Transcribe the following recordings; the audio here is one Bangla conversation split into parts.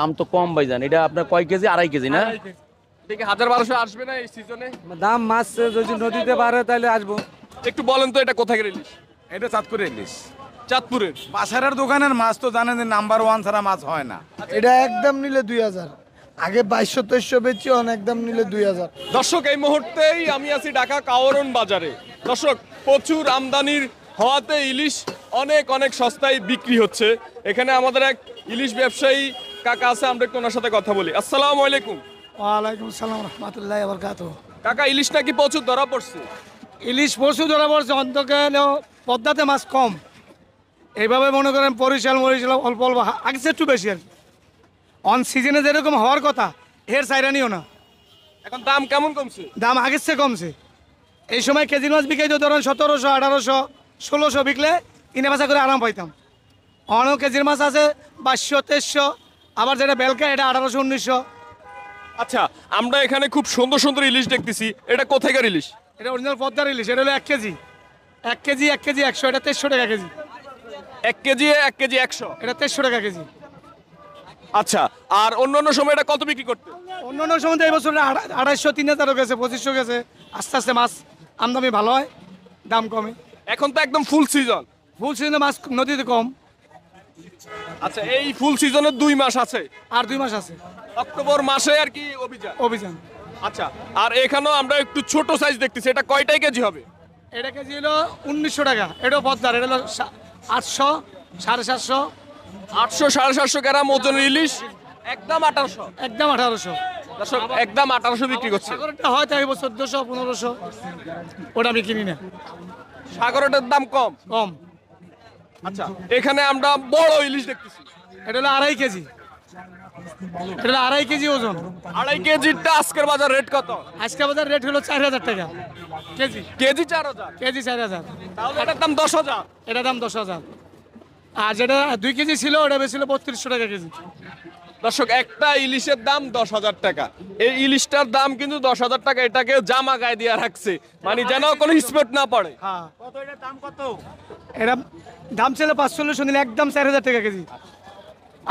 দাম তো কম ভাইজান, এটা আপনার কয় কেজি? 2.5 কেজি না? দেখি 1200 আসবে না এই সিজনে? দাম মাছ যদি নদীতে বাড়ে তাহলে আসবো। একটু বলেন তো এটা কোথায় ইলিশ? এটা চাঁদপুরের ইলিশ। চাঁদপুরের। বাসারের দোকানের মাছ তো জানেন যে নাম্বার 1 ছাড়া মাছ হয় না। এটা একদম নিলে 2000, আগে 2200-2300 বেচি, একদম নিলে 2000। দর্শক এই মুহূর্তেই আমি আছি ঢাকা কাওরন বাজারে। দর্শক প্রচুর আমদানির হওয়াতে ইলিশ অনেক অনেক সস্তায় বিক্রি হচ্ছে। এখানে আমাদের এক ইলিশ ব্যবসায়ী কাকা আছে, আমরা একটু ওনার সাথে কথা বলি। আসসালামু আলাইকুম। ওয়ালাইকুম আসসালাম রহমতুল্লাহ বরকাত। কাকা ইলিশ নাকি প্রচুর ধরা পড়ছে? ইলিশ পশু ধরা পড়ছে, অন্তকে পদ্মাতে মাছ কম। এইভাবে মনে করেন বরিশাল অল্প অল্প আগেছে একটু বেশি আর কি। অন সিজনে যেরকম হওয়ার কথা এর সাইরানিও না। এখন দাম কেমন কমছে? দাম আগের চেয়ে কমছে। এই সময় কেজির মাছ বিকাইতো ধরেন 1700, 1800, 1600 বিকলে কিনে বাসা করে আরাম পাইতাম। অনেক কেজির মাছ আছে 2200, 2300, আবার যেটা বেলকা এটা 1800, 1900। আচ্ছা, আমরা এখানে খুব সুন্দর সুন্দর ইলিশ দেখতেছি, এটা কোথাকার ইলিশ? এটা অরিজিনাল পদ্মার ইলিশ। এটা হলো 1 কেজি, 1 কেজি 1 কেজি 100, এটা 2300 টাকা কেজি। 1 KG 1 KG 100। এটা 2300 টাকা কেজি। আচ্ছা, আর অন্যান্য সময় এটা কত বিক্রি করতে? অন্যান্য সময় এই বছর 2800, 3000 গেছে, 2500 গেছে। আস্তে আস্তে মাছ আমদানি ভালো হয়, দাম কমে। এখন তো একদম ফুল সিজন। ফুল সিজনে মাছ নদীতে কম। আচ্ছা, এই ফুল সিজনের 2 মাস আছে, আর 2 মাস আছে অক্টোবর মাসে আর কি অভিযান। অভিযান। আচ্ছা, আর এখানেও আমরা একটু ছোট সাইজ দেখতেছি, এটা কয়টাই কেজি হবে? এটা কেজি হলো 1900 টাকা। এটাও পদ্মার, এটা হলো 800, 750, 800 750 গ্রাম ওজনের ইলিশ, একদম 1800। একদম 1800। দর্শক একদম 1800 বিক্রি করছে। সাগরটা হয়তো এই বছর 1400, 1500, ওটা আমি কিনি না, সাগরের দাম কম। কম। আচ্ছা, এখানে আমরা বড় ইলিশ দেখতেছি, এটা হলো 2.5 কেজি। এটা হলো 2.5 কেজি ওজন। 2.5 কেজিটা আজকের বাজার রেট কত? আজকে বাজার রেট হলো 4000 টাকা কেজি। কেজি 4000? কেজি 4000। তাহলে এটার দাম 10000। এটা দাম 10,000। আর যেটা 2 কেজি ছিল ওটা বেছিল 3200 টাকা কেজি। দর্শক একটা ইলিশের দাম 10,000 টাকা। এই ইলিশটার দাম কিন্তু 10,000 টাকা। এটাকে জামা গায়ে দিয়ে রাখছে, মানে যেন কোনো স্পট না পড়ে। হ্যাঁ, এটা দাম ছিল 540, নিলে একদম 4000 টাকা কেজি।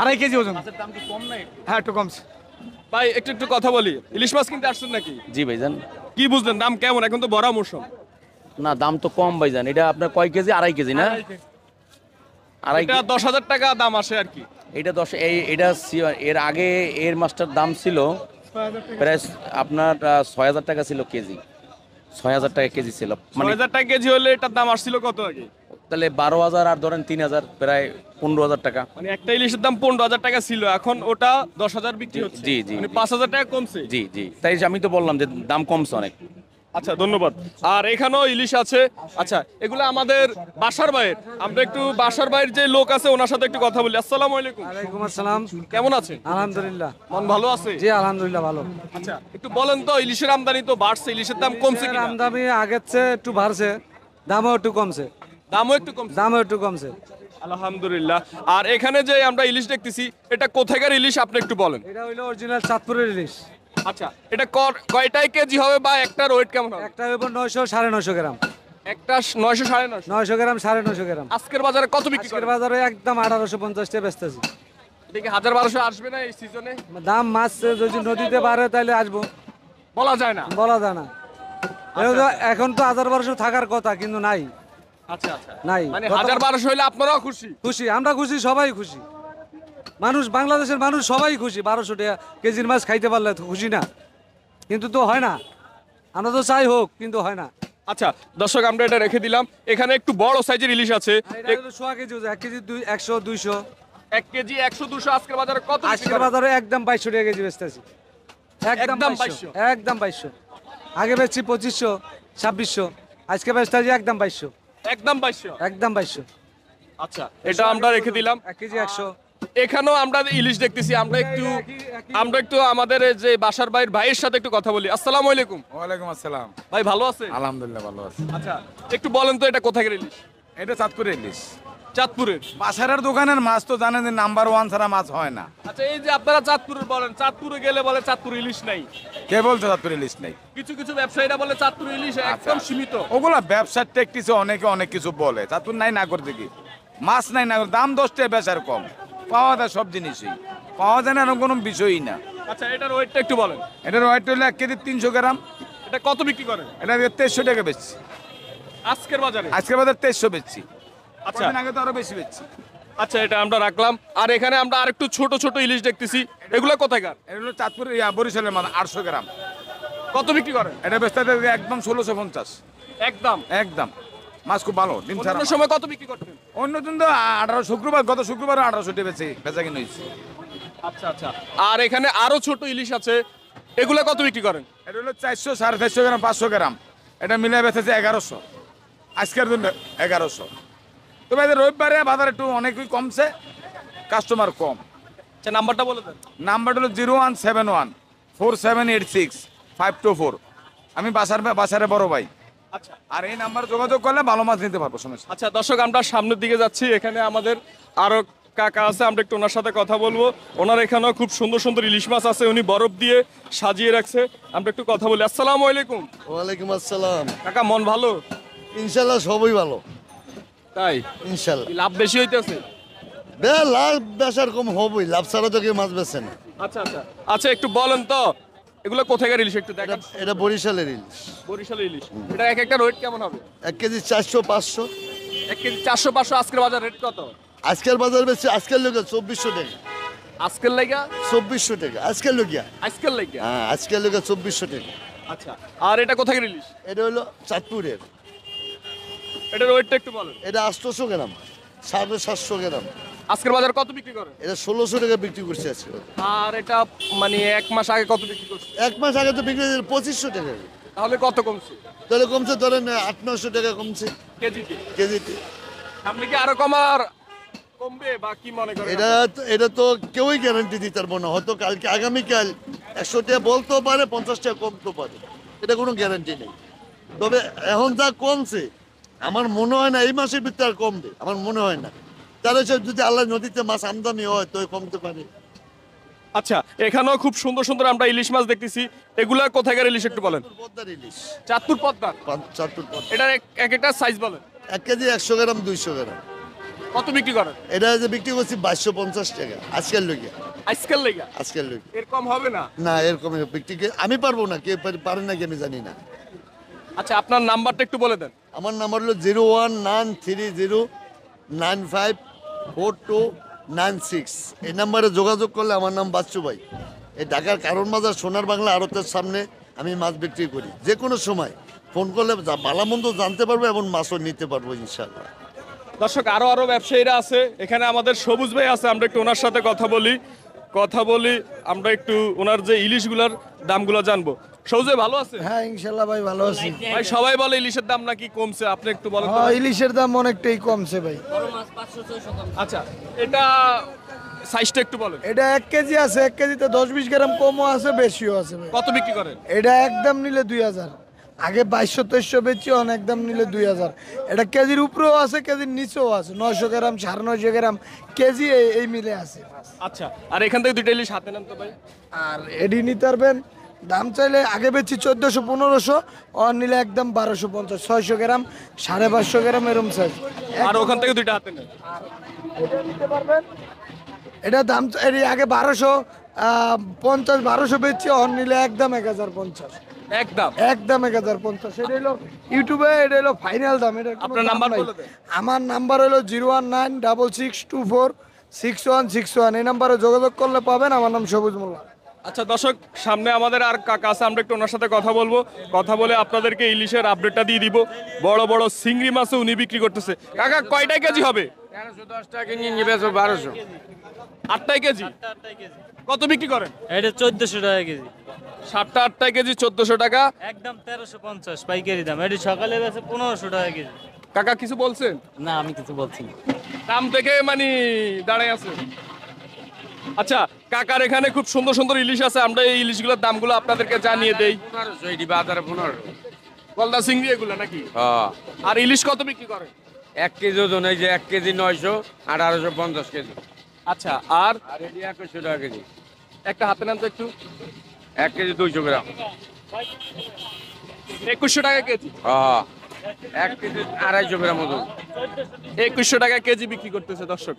2.5 কেজি ওজন। হ্যাঁ, একটু কমছে। ভাই একটু একটু কথা বলি, ইলিশ মাছ কিনতে আসছেন নাকি? জি ভাইজান। কি বুঝলেন দাম কেমন? এখন তো ভরা মৌসুম। না, দাম তো কম ভাইজান, এটা আপনার কয় কেজি? 2.5 কেজি না? এটা 10,000 টাকা দাম আসে আর কি। এটা এর আগে এর মাছটার দাম ছিল প্রায় আপনার 6,000 টাকা ছিল কেজি। 6,000 টাকা কেজি ছিল, মানে 6,000 টাকা কেজি হলে এটার দাম আসছিল কত আগে? তাহলে 12,000 আর ধরেন 3,000, প্রায় 15,000 টাকা। মানে একটা ইলিশের দাম 15,000 টাকা ছিল, এখন ওটা 10,000 বিক্রি হচ্ছে। জি, জি, মানে জি। 5,000 টাকা কমছে। জি জি, তাই আমি তো বললাম যে দাম কমছে অনেক। আচ্ছা, ধন্যবাদ। আর এখানেও ইলিশ আছে। আচ্ছা, এগুলো আমাদের বাসার বাইরের। আমরা একটু বাসার বাইরের যে লোক আছে ওনার সাথে একটু কথা বলি। আসসালামু আলাইকুম। ওয়ালাইকুম আসসালাম। কেমন আছেন? আলহামদুলিল্লাহ। মন ভালো আছে? জি আলহামদুলিল্লাহ ভালো। আচ্ছা, একটু বলেন তো ইলিশের আমদানি তো বাড়ছে, ইলিশের দাম কমছে কিনা? আমদানি আগের চেয়ে একটু বাড়ছে, দামও একটু কমছে। দামও একটু কমছে। দামও একটু কমছে। আলহামদুলিল্লাহ। আর এখানে যে আমরা ইলিশ দেখতেছি, এটা কোথাকার ইলিশ আপনি একটু বলেন। এটা হইলো অরিজিনাল চাঁদপুরের ইলিশ। আচ্ছা, এটা কয়টাই কেজি হবে বা একটার ওয়েট কেমন হবে? একটা হইব 900, 950 গ্রাম। একটা 900 950। 900 গ্রাম, 950 গ্রাম। আজকের বাজারে কত বিক্রি আজকের করেন? বাজারে একদম 1850 টাকা বেচতেছি। দেখি 1200 আসবে না এই সিজনে? দাম মাছ যদি নদীতে বাড়ে তাহলে আসবো, বলা যায় না। বলা যায় না। এটা তো এখন তো 1200 থাকার কথা, কিন্তু নাই। আচ্ছা আচ্ছা, নাই। মানে 1200 হইলে আপনারাও খুশি? খুশি, আমরা খুশি, সবাই খুশি। মানুষ, বাংলাদেশের মানুষ সবাই খুশি। 1200 টাকা কেজির মাছ খাইতে পারলে তো খুশি না, কিন্তু তো হয় না। আমরা তো চাই হোক, কিন্তু হয় না। আচ্ছা দর্শক, আমরা এটা রেখে দিলাম। এখানে একটু বড় সাইজের ইলিশ আছে। এটা হলো 100 কেজি ওজন, 1 কেজি 100, 200। 1 কেজি 100 200 আজকের বাজারে কত বিক্রি আজকের করেন? বাজারে একদম 2200 টাকা কেজি বেচতেছি। একদম একদম 2200, 2200? একদম 2200। আগে বেচছি 2500, 2600, আজকে বেচতেছি একদম 2200। একদম 2200? একদম 2200। আচ্ছা, এটা আমরা রেখে দিলাম। 1 কেজি 100। এখানেও আমরা ইলিশ দেখতেছি। আমরা একটু আমাদের এই যে বাসার বাইরের ভাইয়ের সাথে একটু কথা বলি। আসসালামু আলাইকুম। ওয়ালাইকুম আসসালাম। ভাই ভালো আছে? আলহামদুলিল্লাহ ভালো আছি। আচ্ছা, একটু বলেন তো এটা কোথাকার ইলিশ? এটা চাঁদপুরের ইলিশ। চাঁদপুরের। বাসারের দোকানের মাছ তো জানেন যে নাম্বার 1 ছাড়া মাছ হয় না। আচ্ছা, এই যে আপনারা চাঁদপুরের বলেন, চাঁদপুরে গেলে বলে চাঁদপুর ইলিশ নাই। কে বলছে চাঁদপুরের ইলিশ নেই? কিছু কিছু ব্যবসায়ীরা বলে চাঁদপুর ইলিশ একদম সীমিত। ওগুলা ব্যবসার টেকটিসে অনেকে অনেক কিছু বলে। চাঁদপুর নাই না করে দেখি মাছ নাই না করে, দাম 10 টাকা বেচার কম, পাওয়া যায় সব জিনিসই। পাওয়া যায় না এরকম কোনো বিষয়ই না। আচ্ছা, এটার ওয়েটটা একটু বলেন। এটার ওয়েট হলো 1 কেজি 300 গ্রাম। এটা কত বিক্রি করেন এটা 2300 টাকা বেচছি আজকের বাজারে? আজকের বাজার 2300 বেচছি। আচ্ছা কদিন আগে তো আরো বেশি বেচছি। আচ্ছা, এটা আমরা রাখলাম। আর এখানে আমরা আরেকটু ছোট ছোট ইলিশ দেখতেছি, এগুলো কোথায়কার? এটা হলো চাঁদপুর বরিশালের মাল 800 গ্রাম। কত বিক্রি করেন? এটা বেচতে একদম 1650 একদম। একদম। মাছ খুব ভালো, ডিম ছাড়া। অন্য সময় কত বিক্রি করতেন? অন্য দিন তো 18 শুক্রবার, গত শুক্রবার 1800 টাকা বেচা কিনে হয়েছে। আচ্ছা আচ্ছা। আর এখানে আরো ছোট ইলিশ আছে, এগুলো কত বিক্রি করেন? এটা হলো 400, 450 গ্রাম, 500 গ্রাম। এটা মিলে বেচেছে 1100, আজকের জন্য 1100। তবে এদের রবিবারে বাজার একটু অনেকই কমছে, কাস্টমার কম। আচ্ছা, নাম্বারটা বলে দেন। নাম্বারটা হলো 0171 4786 524। আমি বাসারে বড় ভাই। আচ্ছা আর এই নাম্বার যোগাযোগ করলে ভালো মাছ নিতে পারবো, সমস্যা। আচ্ছা দর্শক, আমরা সামনের দিকে যাচ্ছি। এখানে আমাদের আরো কাকা আছে, আমরা একটু ওনার সাথে কথা বলবো। ওনার এখানেও খুব সুন্দর সুন্দর ইলিশ মাছ আছে, উনি বরফ দিয়ে সাজিয়ে রাখছে। আমরা একটু কথা বলি। আসসালামু আলাইকুম। ওয়ালাইকুম আসসালাম। কাকা, মন ভালো? ইনশাল্লাহ সবই ভালো, তাই? ইনশাল্লাহ। কি লাভ বেশি হইতেছে? লাভ বেচার কম হবই, লাভ ছাড়া তো কেউ মাছ বেছে না। আচ্ছা আচ্ছা আচ্ছা, একটু বলেন তো এগুলো কোথাকার ইলিশ একটু দেখান। এটা বরিশালের ইলিশ। বরিশালের ইলিশ। এটা এক একটা রেট কেমন হবে? 1 কেজি 400 500। 1 কেজি 400 500। আজকের বাজার রেট কত? আজকের বাজার বেশি, আজকের লোকে 2400 টাকা। আজকের লাইগা 2400 টাকা আজকের লোকিয়া। আজকের লাইগা? হ্যাঁ, আজকের লোকে 2400 টাকা। আচ্ছা, আর এটা কোথাকার ইলিশ? এটা হলো চাঁদপুরের। এটার ওয়েটটা একটু বলেন। এটা 800 গ্রাম, 750 গ্রাম। আজকের বাজার কত বিক্রি করেন? এটা 1600 টাকা বিক্রি করছে আজকে। আর এটা মানে 1 মাস আগে কত বিক্রি করছে? 1 মাস আগে তো বিক্রি 2500 টাকা। তাহলে কত কমছে? তাহলে কমছে, ধরেন 800-900 টাকা কমছে কেজিতে? কেজিতে। আপনি কি আরো কমবে বা কি মনে করেন? এটা তো কেউই গ্যারান্টি দিতে পারবো না। হয়তো কালকে আগামীকাল 100 টাকা বলতেও পারে, 50 টাকা কমতেও পারে, এটা কোনো গ্যারান্টি নেই। তবে এখন যা কমছে, আমার মনে হয় না এই মাসের ভিতরে আর কমবে, আমার মনে হয় না। তাহলে সে যদি আল্লাহ নদীতে মাছ আমদানি হয় তো কমতে পারে। আচ্ছা, এখানেও খুব সুন্দর সুন্দর আমরা ইলিশ মাছ দেখতেছি, এগুলা কোথাকার ইলিশ একটু বলেন। পদ্মার ইলিশ, চাঁদপুর পদ্মার। চাঁদপুর পদ্মা। এটার এক একটা সাইজ বলেন। 1 কেজি 100 গ্রাম 200 গ্রাম। কত বিক্রি করেন? এটা যে বিক্রি করছি 2250 টাকা আজকের লোকে। আজকাল লেগা আজকের লোকে এর কম হবে না? না, এরকম বিক্রি আমি পারবো না, কে পারে নাকি আমি জানি না। আচ্ছা, আপনার নাম্বারটা একটু বলে দেন। আমার নাম্বার হলো 01930954296। এই নাম্বারে যোগাযোগ করলে, আমার নাম বাচ্চু ভাই। এই ঢাকার কারণ বাজার সোনার বাংলা আড়তের সামনে আমি মাছ বিক্রি করি। যে কোনো সময় ফোন করলে ভালো মন্দ জানতে পারবো এবং মাছও নিতে পারবো ইনশাল্লাহ। দর্শক, আরো ব্যবসায়ীরা আছে এখানে। আমাদের সবুজ ভাই আছে, আমরা একটু ওনার সাথে কথা বলি। আমরা একটু ওনার যে ইলিশগুলার দামগুলো জানবো। সবুজ ভাই ভালো আছে? হ্যাঁ ইনশাল্লাহ ভাই ভালো আছি। ভাই সবাই বলে ইলিশের দাম নাকি কমছে, আপনি একটু বলেন তো। হ্যাঁ ইলিশের দাম অনেকটাই কমছে ভাই। আচ্ছা, এটা সাইজটা একটু বলেন। এটা 1 কেজি আছে, 1 কেজিতে 10-20 গ্রাম কমও আছে, বেশিও আছে ভাই। কত বিক্রি করেন? এটা একদম নিলে 2000, আগে 2200-2300 বেচছি, একদম নিলে 2000। এটা কেজির উপরেও আছে, কেজির নিচেও আছে, 900 গ্রাম 950 গ্রাম কেজি এই মিলে আছে। আচ্ছা, আর এখান থেকে দুইটা ইলিশ হাতে নেন তো ভাই। আর এডি নিতে পারবেন, দাম চাইলে আগে বেচছি 1400-1500, নিলে একদম 1250, 600 গ্রাম 550 গ্রাম এরম সাইজ। আর ওখান থেকে দুইটা হাতে নেন। নিতে পারবেন। এটা দাম আগে 1250 বেচছি, নিলে একদম 1050, একদম 1050। এটা হলো ইউটিউবে, এটা হলো ফাইনাল দাম। এটা আপনার নাম্বার বলে দেন। আমার নাম্বার হলো 01966246161। এই নাম্বারে যোগাযোগ করলে পাবেন। আমার নাম সবুজ মোল্লা। আচ্ছা দর্শক, সামনে আমাদের আর কাকা আছে, আমরা একটু ওনার সাথে কথা বলে আপনাদেরকে ইলিশের আপডেটটা দিয়ে দিব। বড় বড় চিংড়ি মাছও উনি বিক্রি করতেছে। কাকা, কয়টা কেজি হবে? 1310 টাকা নিয়ে নিবে 1200। 8টাই কেজি। কত বিক্রি করেন? এটা 1400 টাকা কেজি। 7টা 8টাই কেজি 1400 টাকা। একদম 1350 পাইকারি দাম। এটা সকালে বেচে 1500 টাকা কেজি। কাকা কিছু বলছেন? না, আমি কিছু বলছি না। দাম থেকে মানে দাঁড়ায় আছে। আচ্ছা, কাকার এখানে খুব সুন্দর সুন্দর ইলিশ আছে, আমরা এই ইলিশগুলোর দামগুলো আপনাদেরকে জানিয়ে দেই। 1500 বাজারে 1500। গলদা চিংড়ি এগুলো নাকি? হ্যাঁ, আর ইলিশ কত বিক্রি করেন? 1 কেজি ওজন, এই যে 1 কেজি 900, 1850 কেজি। আচ্ছা, আর আর এটি 2100 টাকা কেজি। একটা হাতে নেন তো একটু। 1 কেজি 200 গ্রাম। 2100 টাকা কেজি। হ্যাঁ, 1 কেজি 250 গ্রাম ওজন। 2100 টাকা কেজি বিক্রি করতেছে দর্শক।